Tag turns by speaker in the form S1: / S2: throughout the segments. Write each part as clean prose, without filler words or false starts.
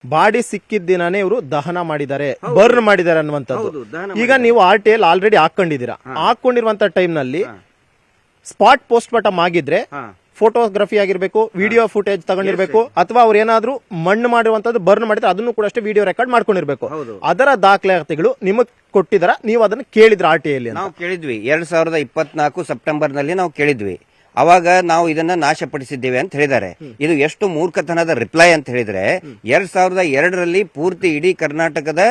S1: Body ಸಿಕ್ಕಿದ ದಿನಾನೇ ಇವರು ದಹನ ಮಾಡಿದ್ದಾರೆ, ಬರ್ನ್ ಮಾಡಿದ್ದಾರೆ ಅನ್ನುವಂಥದ್ದು. ಈಗ ನೀವು RTL ಆಲ್ರೆಡಿ ಹಾಕೊಂಡಿದ್ದೀರಾ. ಹಾಕೊಂಡಿರುವಂತ ಟೈಮ್ ನಲ್ಲಿ ಸ್ಪಾಟ್ ಪೋಸ್ಟ್ ಮಾರ್ಟಮ್ ಆಗಿದ್ರೆ ಫೋಟೋಗ್ರಫಿ ಆಗಿರ್ಬೇಕು, ವಿಡಿಯೋ ಫುಟೇಜ್ ತಗೊಂಡಿರ್ಬೇಕು, ಅಥವಾ ಅವ್ರು ಏನಾದ್ರು ಮಣ್ಣು ಮಾಡಿರುವಂತದ್ದು ಬರ್ನ್ ಮಾಡಿದ್ರೆ ಅದನ್ನು ಕೂಡ ಅಷ್ಟೇ ವಿಡಿಯೋ ರೆಕಾರ್ಡ್ ಮಾಡ್ಕೊಂಡಿರ್ಬೇಕು. ಅದರ ದಾಖಲಾತಿಗಳು ನಿಮಗ್ ಕೊಟ್ಟಿದಾರ, ನೀವು ಅದನ್ನ ಕೇಳಿದ್ರ RTL?
S2: ನಾವು ಕೇಳಿದ್ವಿ 2024 ಸೆಪ್ಟೆಂಬರ್ ನಲ್ಲಿ ನಾವು ಕೇಳಿದ್ವಿ. ಅವಾಗ ನಾವು ಇದನ್ನ ನಾಶಪಡಿಸಿದ್ದೇವೆ ಅಂತ ಹೇಳಿದ್ದಾರೆ. ಇದು ಎಷ್ಟು ಮೂರ್ಖತನದ ರಿಪ್ಲೈ ಅಂತ ಹೇಳಿದ್ರೆ 2002ರಲ್ಲಿ ಪೂರ್ತಿ ಇಡೀ ಕರ್ನಾಟಕದ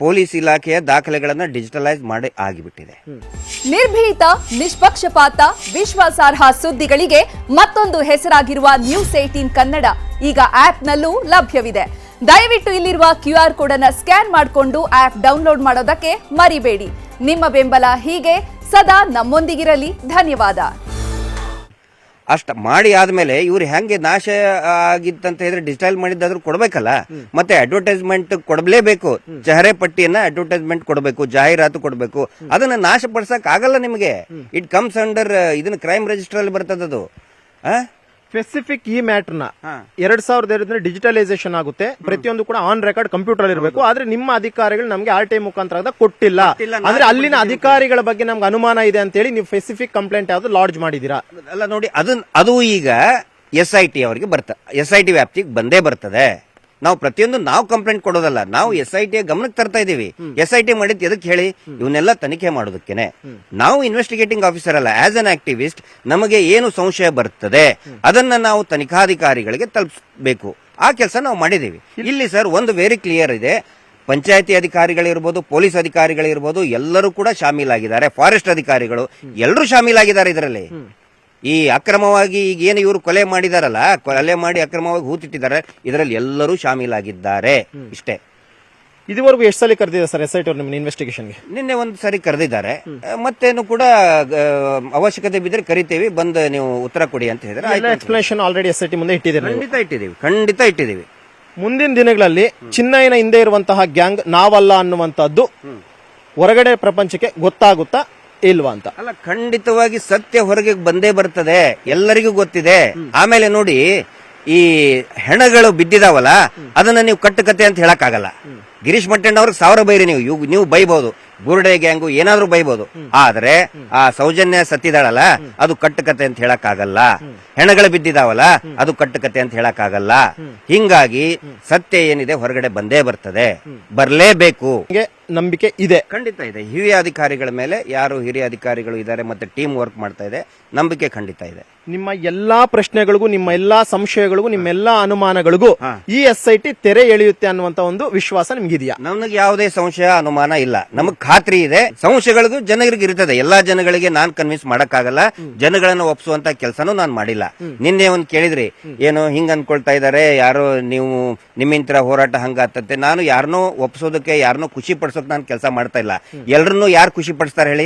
S2: ಪೊಲೀಸ್ ಇಲಾಖೆಯ ದಾಖಲೆಗಳನ್ನ ಡಿಜಿಟಲೈಸ್ ಮಾಡಿ ಆಗಿಬಿಟ್ಟಿದೆ.
S3: ನಿರ್ಭೀತ, ನಿಷ್ಪಕ್ಷಪಾತ, ವಿಶ್ವಾಸಾರ್ಹ ಸುದ್ದಿಗಳಿಗೆ ಮತ್ತೊಂದು ಹೆಸರಾಗಿರುವ News18 ಕನ್ನಡ ಈಗ ಆಪ್ನಲ್ಲೂ ಲಭ್ಯವಿದೆ. ದಯವಿಟ್ಟು ಇಲ್ಲಿರುವ QR ಕೋಡ್ ಅನ್ನು ಸ್ಕ್ಯಾನ್ ಮಾಡಿಕೊಂಡು ಆಪ್ ಡೌನ್ಲೋಡ್ ಮಾಡೋದಕ್ಕೆ ಮರಿಬೇಡಿ. ನಿಮ್ಮ ಬೆಂಬಲ ಹೀಗೆ ಸದಾ ನಮ್ಮೊಂದಿಗಿರಲಿ. ಧನ್ಯವಾದ.
S2: ಅಷ್ಟ ಮಾಡಿ ಆದ್ಮೇಲೆ ಇವ್ರು ಹೆಂಗೆ ನಾಶ ಆಗಿತ್ತಂತ ಹೇಳಿದ್ರೆ ಡಿಜಿಟಲ್ ಮಾಡಿದ್ದಾದ್ರೂ ಕೊಡ್ಬೇಕಲ್ಲ, ಮತ್ತೆ ಅಡ್ವರ್ಟೈಸ್ಮೆಂಟ್ ಕೊಡಲೇಬೇಕು. ಚಹರೆ ಪಟ್ಟಿಯನ್ನ ಅಡ್ವರ್ಟೈಸ್ಮೆಂಟ್ ಕೊಡಬೇಕು, ಜಾಹೀರಾತು ಕೊಡಬೇಕು. ಅದನ್ನ ನಾಶ ಪಡಿಸಕ್ ಆಗಲ್ಲ ನಿಮಗೆ. ಇಟ್ ಕಮ್ಸ್ ಅಂಡರ್ ಇದನ್ನ ಕ್ರೈಮ್ ರಿಜಿಸ್ಟರ್ ಅಲ್ಲಿ ಬರ್ತದದು.
S1: ಸ್ಪೆಸಿಫಿಕ್ ಈ ಮ್ಯಾಟರ್ ನ 2002 ಡಿಜಿಟಲೈಸೇಷನ್ ಆಗುತ್ತೆ. ಪ್ರತಿಯೊಂದು ಕೂಡ ಆನ್ ರೆಕಾರ್ಡ್ ಕಂಪ್ಯೂಟರ್ ಇರಬೇಕು. ಆದ್ರೆ ನಿಮ್ಮ ಅಧಿಕಾರಿಗಳು ನಮಗೆ RTI ಮುಖಾಂತರ ಕೊಟ್ಟಿಲ್ಲ. ಅಂದ್ರೆ ಅಲ್ಲಿನ ಅಧಿಕಾರಿಗಳ ಬಗ್ಗೆ ನಮ್ಗೆ ಅನುಮಾನ ಇದೆ ಅಂತ ಹೇಳಿ ನೀವು ಸ್ಪೆಸಿಫಿಕ್ ಕಂಪ್ಲೇಂಟ್ ಯಾವ್ದು ಲಾಡ್ಜ್ ಮಾಡಿದೀರಾ?
S2: ಅಲ್ಲ ನೋಡಿ, ಅದು ಈಗ SIT ಅವರಿಗೆ SIT ವ್ಯಾಪ್ತಿಗೆ ಬಂದೇ ಬರ್ತದೆ. ನಾವು ಪ್ರತಿಯೊಂದು ನಾವು ಕಂಪ್ಲೇಂಟ್ ಕೊಡೋದಲ್ಲ, ನಾವು SIT ಗಮನಕ್ಕೆ ತರ್ತಾ ಇದೀವಿ. SIT ಮಾಡಿದ್ ಎದಕ್ಕೆ ಹೇಳಿ? ಇವನ್ನೆಲ್ಲ ತನಿಖೆ ಮಾಡೋದಕ್ಕೇನೆ. ನಾವು ಇನ್ವೆಸ್ಟಿಗೇಟಿಂಗ್ ಆಫೀಸರ್ ಅಲ್ಲ, ಆಸ್ ಅನ್ ಆಕ್ಟಿವಿಸ್ಟ್ ನಮಗೆ ಏನು ಸಂಶಯ ಬರ್ತದೆ ಅದನ್ನ ನಾವು ತನಿಖಾಧಿಕಾರಿಗಳಿಗೆ ತಲುಪಿಸಬೇಕು. ಆ ಕೆಲಸ ನಾವು ಮಾಡಿದೀವಿ. ಇಲ್ಲಿ ಸರ್ ಒಂದು ವೆರಿ ಕ್ಲಿಯರ್ ಇದೆ. ಪಂಚಾಯತಿ ಅಧಿಕಾರಿಗಳಿರ್ಬೋದು, ಪೊಲೀಸ್ ಅಧಿಕಾರಿಗಳಿರ್ಬೋದು, ಎಲ್ಲರೂ ಕೂಡ ಶಾಮೀಲಾಗಿದ್ದಾರೆ. ಫಾರೆಸ್ಟ್ ಅಧಿಕಾರಿಗಳು ಎಲ್ಲರೂ ಶಾಮೀಲಾಗಿದ್ದಾರೆ ಇದರಲ್ಲಿ. ಈ ಅಕ್ರಮವಾಗಿ ಈಗ ಏನು ಇವರು ಕೊಲೆ ಮಾಡಿದಾರಲ್ಲ, ಕೊಲೆ ಮಾಡಿ ಅಕ್ರಮವಾಗಿ ಹೂತಿಟ್ಟಿದ್ದಾರೆ, ಇದರಲ್ಲಿ ಎಲ್ಲರೂ ಶಾಮೀಲಾಗಿದ್ದಾರೆ. ಇಷ್ಟೇ.
S1: ಇದುವರೆಗೂ ಎಷ್ಟು ಸಲ ಕರೆದಿದೆ ಸರ್ SIT ಅವ್ರು ನಿಮ್ಮ ಇನ್ವೆಸ್ಟಿಗೇಷನ್ಗೆ?
S2: ನಿನ್ನೆ ಒಂದು ಸರಿ ಕರೆದಿದ್ದಾರೆ. ಮತ್ತೇನು ಕೂಡ ಅವಶ್ಯಕತೆ ಬಿದ್ದರೆ ಕರಿತೇವೆ, ಬಂದು ನೀವು ಉತ್ತರ ಕೊಡಿ ಅಂತ ಹೇಳಿದ್ರೆ
S1: ಎಕ್ಸ್ಪ್ಲನೇಷನ್ ಆಲ್ರೆಡಿ SIT ಮುಂದೆ ಇಟ್ಟಿದ್ದೀರಿ?
S2: ಖಂಡಿತ ಇಟ್ಟಿದ್ದೀವಿ.
S1: ಮುಂದಿನ ದಿನಗಳಲ್ಲಿ ಚಿನ್ನಯ್ಯನ ಹಿಂದೆ ಇರುವಂತಹ ಗ್ಯಾಂಗ್ ನಾವಲ್ಲ ಅನ್ನುವಂತದ್ದು ಹೊರಗಡೆ ಪ್ರಪಂಚಕ್ಕೆ ಗೊತ್ತಾಗುತ್ತಾ ಇಲ್ವಾ ಅಂತ?
S2: ಅಲ್ಲ, ಖಂಡಿತವಾಗಿ ಸತ್ಯ ಹೊರಗೆ ಬಂದೇ ಬರ್ತದೆ, ಎಲ್ಲರಿಗೂ ಗೊತ್ತಿದೆ. ಆಮೇಲೆ ನೋಡಿ, ಈ ಹೆಣಗಳು ಬಿದ್ದಿದಾವಲ್ಲ, ಅದನ್ನ ನೀವು ಕಟ್ಟುಕತೆ ಅಂತ ಹೇಳಕ್ ಆಗಲ್ಲ. ಗಿರೀಶ್ ಮಟ್ಟಣ್ಣ ಅವ್ರಿಗೆ 1000 ಬೈರಿ, ನೀವು ಬೈಬಹುದು, ಬುರ್ಡೆ ಗ್ಯಾಂಗು ಏನಾದ್ರೂ ಬೈಬಹುದು. ಆದ್ರೆ ಆ ಸೌಜನ್ಯ ಸತ್ತಿದಾಳಲ್ಲ, ಅದು ಕಟ್ಟುಕತೆ ಅಂತ ಹೇಳಕ್ ಆಗಲ್ಲ. ಹೆಣಗಳು ಬಿದ್ದಿದಾವಲ್ಲ, ಅದು ಕಟ್ಟುಕತೆ ಅಂತ ಹೇಳಕ್ ಆಗಲ್ಲ. ಹಿಂಗಾಗಿ ಸತ್ಯ ಏನಿದೆ ಹೊರಗಡೆ ಬಂದೇ ಬರ್ತದೆ, ಬರ್ಲೇಬೇಕು.
S1: ನಂಬಿಕೆ ಇದೆ,
S2: ಖಂಡಿತ ಇದೆ. ಹಿರಿಯ ಅಧಿಕಾರಿಗಳ ಮೇಲೆ, ಯಾರು ಹಿರಿಯ ಅಧಿಕಾರಿಗಳು ಇದ್ದಾರೆ ಮತ್ತೆ ಟೀಮ್ ವರ್ಕ್ ಮಾಡ್ತಾ ಇದೆ, ನಂಬಿಕೆ ಖಂಡಿತ ಇದೆ.
S1: ನಿಮ್ಮ ಎಲ್ಲಾ ಪ್ರಶ್ನೆಗಳಿಗೂ, ನಿಮ್ಮ ಎಲ್ಲಾ ಸಂಶಯಗಳಿಗೂ, ನಿಮ್ಮೆಲ್ಲಾ ಅನುಮಾನಗಳಿಗೂ ಈ SIT ತೆರೆ ಎಳೆಯುತ್ತೆ ಅನ್ನುವಂತ ಒಂದು ವಿಶ್ವಾಸ ನಿಮ್ಗಿದೆಯಾ?
S2: ನಮ್ಗೆ ಯಾವುದೇ ಸಂಶಯ ಅನುಮಾನ ಇಲ್ಲ, ನಮಗ್ ಖಾತ್ರಿ ಇದೆ. ಸಂಶಯಗಳಿಗೂ ಜನರಿಗೆ ಇರ್ತದೆ. ಎಲ್ಲಾ ಜನಗಳಿಗೆ ನಾನ್ ಕನ್ವಿನ್ಸ್ ಮಾಡಕ್ಕಾಗಲ್ಲ, ಜನಗಳನ್ನ ಒಪ್ಸುವಂತ ಕೆಲಸನೂ ನಾನ್ ಮಾಡಿಲ್ಲ. ನಿನ್ನೆ ಒಂದ್ ಕೇಳಿದ್ರಿ, ಏನು ಹಿಂಗ್ ಅನ್ಕೊಳ್ತಾ ಇದಾರೆ, ಯಾರೋ ನೀವು ನಿಮ್ಮಿಂತ್ರ ಹೋರಾಟ ಹಂಗಾತಂತೆ. ನಾನು ಯಾರನ್ನೋ ಒಪ್ಸೋದಕ್ಕೆ, ಯಾರನ್ನೋ ಖುಷಿ ಪಡಿಸೋಕೆ ನಾನು ಕೆಲಸ ಮಾಡ್ತಾ ಇಲ್ಲ. ಎಲ್ರನ್ನೂ ಯಾರು ಖುಷಿ ಪಡಿಸ್ತಾರೆ ಹೇಳಿ?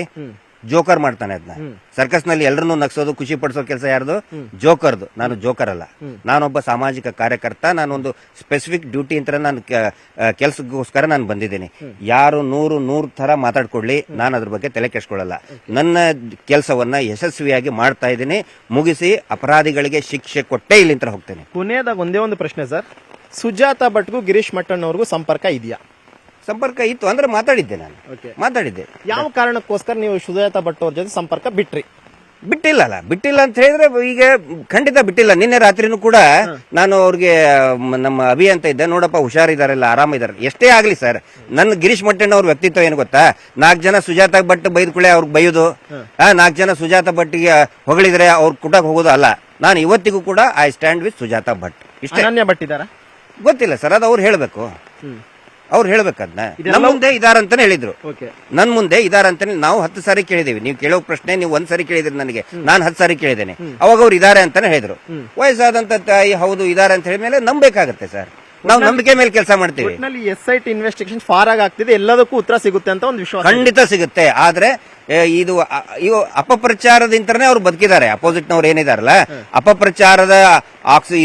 S2: ಜೋಕರ್ ಮಾಡ್ತಾನೆ ಅದನ್ನ. ಸರ್ಕಸ್ ನಲ್ಲಿ ಎಲ್ಲರನ್ನೂ ನಗ್ಸೋದು, ಖುಷಿ ಪಡಿಸೋ ಕೆಲಸ ಯಾರ್ದು? ಜೋಕರ್ದು. ನಾನು ಜೋಕರ್ ಅಲ್ಲ, ನಾನೊಬ್ಬ ಸಾಮಾಜಿಕ ಕಾರ್ಯಕರ್ತ. ನಾನೊಂದು ಸ್ಪೆಸಿಫಿಕ್ ಡ್ಯೂಟಿ ಅಂತ ನಾನು ಕೆಲಸಕ್ಕೋಸ್ಕರ ನಾನು ಬಂದಿದ್ದೀನಿ. ಯಾರು 100 ತರ ಮಾತಾಡ್ಕೊಡ್ಲಿ, ನಾನು ಅದ್ರ ಬಗ್ಗೆ ತಲೆ ಕೆಡಿಸ್ಕೊಳ್ಳಲ್ಲ. ನನ್ನ ಕೆಲಸವನ್ನ ಯಶಸ್ವಿಯಾಗಿ ಮಾಡ್ತಾ ಇದ್ದೀನಿ, ಮುಗಿಸಿ ಅಪರಾಧಿಗಳಿಗೆ ಶಿಕ್ಷೆ ಕೊಟ್ಟೇ ಇಲ್ಲಿಂದ ಹೋಗ್ತೇನೆ.
S1: ಕೊನೆಯದಾಗ ಒಂದೇ ಒಂದು ಪ್ರಶ್ನೆ ಸರ್, ಸುಜಾತಾ ಭಟ್ಗೂ ಗಿರೀಶ್ ಮಟ್ಟಣ್ಣ ಅವ್ರಿಗೂ ಸಂಪರ್ಕ ಇದೆಯಾ?
S2: ಸಂಪರ್ಕ ಇತ್ತು ಅಂದ್ರೆ ಮಾತಾಡಿದ್ದೆ, ನಾನು ಮಾತಾಡಿದ್ದೆ.
S1: ಯಾವ ಕಾರಣಕ್ಕೋಸ್ಕರ ನೀವು ಸುಜಾತಾ ಭಟ್ ಅವ್ರ ಜೊತೆ ಸಂಪರ್ಕ ಬಿಟ್ರಿ?
S2: ಬಿಟ್ಟಿಲ್ಲ ಅಂತ ಹೇಳಿದ್ರೆ ಈಗ ಖಂಡಿತ ಬಿಟ್ಟಿಲ್ಲ. ನಿನ್ನೆ ರಾತ್ರಿನೂ ಕೂಡ ನಾನು ಅವ್ರಿಗೆ, ನಮ್ಮ ಅಭಿ ಅಂತ ಇದ್ದೆ, ನೋಡಪ್ಪ ಹುಷಾರಿದಾರಲ್ಲ, ಆರಾಮಿದಾರೆ. ಎಷ್ಟೇ ಆಗ್ಲಿ ಸರ್, ನನ್ನ ಗಿರೀಶ್ ಮಟ್ಟಣ್ಣ ಅವ್ರ ವ್ಯಕ್ತಿತ್ವ ಏನು ಗೊತ್ತಾ? 4 ಜನ ಸುಜಾತಾ ಭಟ್ ಬೈದ್ಕೊಳ್ಳೆ ಅವ್ರಿಗೆ ಬೈಯೋದು, 4 ಜನ ಸುಜಾತಾ ಭಟ್ಗೆ ಹೊಗಳಿದ್ರೆ ಅವ್ರ ಕುಟಕ್ಕೆ ಹೋಗೋದು ಅಲ್ಲ. ನಾನು ಇವತ್ತಿಗೂ ಕೂಡ I stand with Sujata Bhat. ಇಷ್ಟೇ.
S1: ಅನನ್ಯ ಭಟ್ ಇದ್ದಾರಾ?
S2: ಗೊತ್ತಿಲ್ಲ ಸರ್, ಅದು ಅವ್ರು ಹೇಳ್ಬೇಕು. ಅವ್ರು ಹೇಳ್ಬೇಕದ್ನ. ನಮ್ಮ ಮುಂದೆ ಇದಾರಂತಾನೆ ಹೇಳಿದ್ರು, ನನ್ ಮುಂದೆ ಇದಾರಂತಾನೆ. ನಾವು 10 ಸಾರಿ ಕೇಳಿದೀವಿ. ನೀವು ಕೇಳೋ ಪ್ರಶ್ನೆ ನೀವು 1 ಸಾರಿ ಕೇಳಿದ್ರಿ ನನಗೆ, ನಾನು 10 ಸಾರಿ ಕೇಳಿದ್ದೇನೆ. ಅವಾಗ ಅವ್ರು ಇದಾರೆ ಅಂತಾನೆ ಹೇಳಿದ್ರು. ವಯಸ್ಸಾದಂತ ತಾಯಿ ಹೌದು ಇದಾರೆ ಅಂತ ಹೇಳಿದ್ಮೇಲೆ ನಂಬೇಕಾಗತ್ತೆ ಸರ್. ನಾವು ನಂಬಿಕೆ ಮೇಲೆ ಕೆಲಸ ಮಾಡ್ತೀವಿ.
S1: SIT ಇನ್ವೆಸ್ಟಿಗೇಷನ್ ಫಾರ್ ಆಗ್ತಿದೆ, ಎಲ್ಲದಕ್ಕೂ ಉತ್ತರ ಸಿಗುತ್ತೆ ಅಂತ ಒಂದು ವಿಶ್ವಾಸ
S2: ಖಂಡಿತ ಸಿಗುತ್ತೆ. ಆದ್ರೆ ಇದು ಅಪಪ್ರಚಾರದಿಂದನೇ ಅವ್ರು ಬದುಕಿದ್ದಾರೆ. ಅಪೋಸಿಟ್ ನವ್ರು ಏನಿದಾರಲ್ಲ, ಅಪಪ್ರಚಾರದ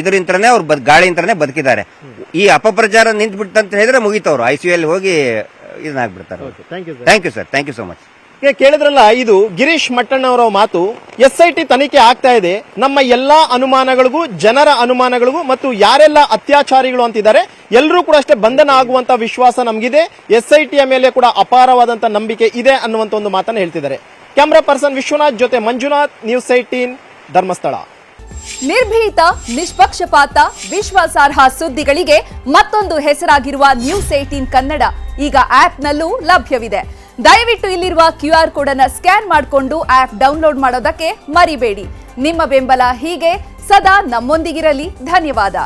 S2: ಇದರಿಂದನೇ ಅವ್ರು ಗಾಳಿಯಿಂದನೇ ಬದುಕಿದ್ದಾರೆ. ಈ ಅಪಪ್ರಚಾರ ನಿಂತು ಬಿಟ್ಟಂತ ಹೇಳಿದ್ರೆ ಮುಗಿತವ್ರು ICU ಅಲ್ಲಿ ಹೋಗಿ ಇದನ್ನಾಗ್ಬಿಡ್ತಾರೆ. Thank you sir, thank you so much.
S1: ಕೇಳಿದ್ರಲ್ಲ, ಇದು ಗಿರೀಶ್ ಮಟ್ಟಣ್ಣವರ ಮಾತು. SIT ತನಿಖೆ ಆಗ್ತಾ ಇದೆ. ನಮ್ಮ ಎಲ್ಲಾ ಅನುಮಾನಗಳಿಗೂ, ಜನರ ಅನುಮಾನಗಳಿಗೂ ಮತ್ತು ಯಾರೆಲ್ಲ ಅತ್ಯಾಚಾರಿಗಳು ಅಂತಿದ್ದಾರೆ ಎಲ್ಲರೂ ಕೂಡ ಅಷ್ಟೇ ಬಂಧನ ಆಗುವಂತ ವಿಶ್ವಾಸ ನಮಗಿದೆ. SITಯ ಮೇಲೆ ಕೂಡ ಅಪಾರವಾದಂತ ನಂಬಿಕೆ ಇದೆ ಅನ್ನುವಂತ ಒಂದು ಮಾತನ್ನ ಹೇಳ್ತಿದ್ದಾರೆ. ಕ್ಯಾಮರಾ ಪರ್ಸನ್ ವಿಶ್ವನಾಥ್ ಜೊತೆ ಮಂಜುನಾಥ್, ನ್ಯೂಸ್ 18 ಧರ್ಮಸ್ಥಳ.
S3: ನಿರ್ಭೀತ, ನಿಷ್ಪಕ್ಷಪಾತ, ವಿಶ್ವಾಸಾರ್ಹ ಸುದ್ದಿಗಳಿಗೆ ಮತ್ತೊಂದು ಹೆಸರಾಗಿರುವ ನ್ಯೂಸ್ 18 ಕನ್ನಡ ಈಗ ಆಪ್ನಲ್ಲೂ ಲಭ್ಯವಿದೆ. ದಯವಿಟ್ಟು ಇಲ್ಲಿರುವ QR ಕೋಡ್ ಅನ್ನು ಸ್ಕ್ಯಾನ್ ಮಾಡಿಕೊಂಡು ಆಪ್ ಡೌನ್ಲೋಡ್ ಮಾಡೋದಕ್ಕೆ ಮರಿಬೇಡಿ. ನಿಮ್ಮ ಬೆಂಬಲ ಹೀಗೆ ಸದಾ ನಮ್ಮೊಂದಿಗಿರಲಿ. ಧನ್ಯವಾದ.